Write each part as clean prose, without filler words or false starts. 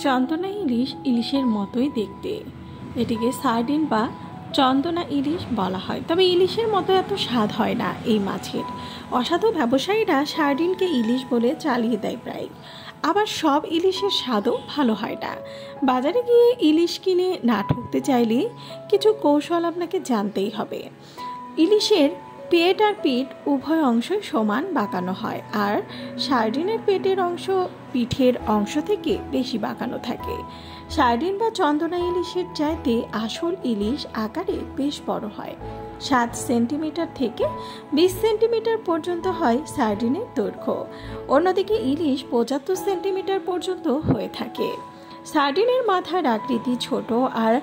চন্দনা ইলিশ ইলিশের মতোই দেখতে। এটিকে সার্ডিন বা চন্দনা ইলিশ বলা হয়, তবে ইলিশের মতো এত স্বাদ হয় না এই মাছের। অসাধু ব্যবসায়ীরা সার্ডিনকে ইলিশ বলে চালিয়ে দেয় প্রায়। আবার সব ইলিশের স্বাদও ভালো হয় না। বাজারে গিয়ে ইলিশ কিনে না ঠকতে চাইলে কিছু কৌশল আপনাকে জানতেই হবে। ইলিশের পেট আর পিঠ উভয় অংশই সমান বাঁকানো হয়, আর সার্ডিনের পেটের অংশ পিঠের অংশ থেকে বেশি বাঁকানো থাকে। সার্ডিন বা চন্দনা ইলিশের চাইতে আসল ইলিশ আকারে বেশ বড় হয়। 7 সেন্টিমিটার থেকে 20 সেন্টিমিটার পর্যন্ত হয় সার্ডিনের দৈর্ঘ্য। অন্যদিকে ইলিশ 75 সেন্টিমিটার পর্যন্ত হয়ে থাকে। সার্ডিনের মাথার আকৃতি ছোট আর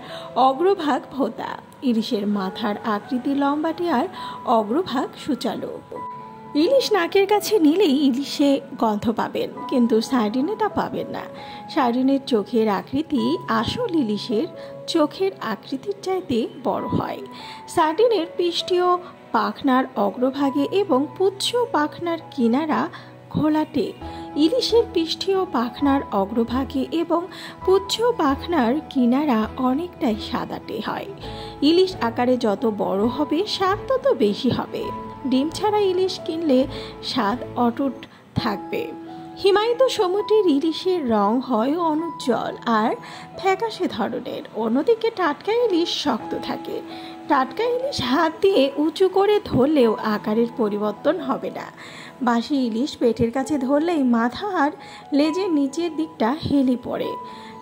অগ্রভাগ ভোঁতা। ইলিশের মাথার আকৃতি লম্বাটে আর অগ্রভাগ সূচালো। ইলিশ নাকের কাছে নিলেই ইলিশে গন্ধ পাবেন, কিন্তু সার্ডিনে তা পাবেন না। সার্ডিনের চোখের আকৃতি আসল ইলিশের চোখের আকৃতির চাইতে বড় হয়। সার্ডিনের পৃষ্ঠীয় পাখনার অগ্রভাগে এবং পুচ্ছ পাখনার কিনারা ঘোলাটে। ইলিশের পৃষ্ঠীয় পাখনার অগ্রভাগে এবং পুচ্ছ পাখনার কিনারা অনেকটাই সাদাটে হয়। ইলিশ আকারে যত বড় হবে স্বাদ তত বেশি হবে। ডিম ছাড়া ইলিশ কিনলে স্বাদ অটুট থাকবে। হিমায়িত সমুদ্রের ইলিশের রং হয় অনুজ্জ্বল আর ফ্যাকাশে ধরনের। অন্যদিকে টাটকা ইলিশ শক্ত থাকে। টাটকা ইলিশ হাত দিয়ে উঁচু করে ধরলেও আকারের পরিবর্তন হবে না। বাসি ইলিশ পেটের কাছে ধরলেই মাথা আর লেজের নিচের দিকটা হেলে পড়ে।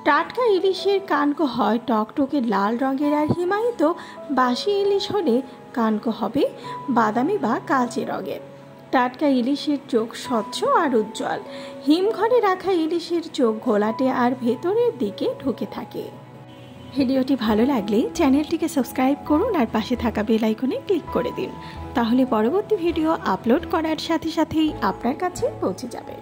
টাটকা ইলিশের কানকো হয় টকটকে লাল রঙের, আর হিমায়িত বাসি ইলিশ হলে কানকো হবে বাদামি বা কালচে রঙের। টাটকা ইলিশের চোখ স্বচ্ছ আর উজ্জ্বল। হিমঘরে রাখা ইলিশের চোখ ঘোলাটে আর ভেতরের দিকে ঢুকে থাকে। ভিডিওটি ভালো লাগলে চ্যানেলটিকে সাবস্ক্রাইব করুন আর পাশে থাকা বেল আইকনে ক্লিক করে দিন, তাহলে পরবর্তী ভিডিও আপলোড করার সাথে সাথেই আপনার কাছে পৌঁছে যাবে।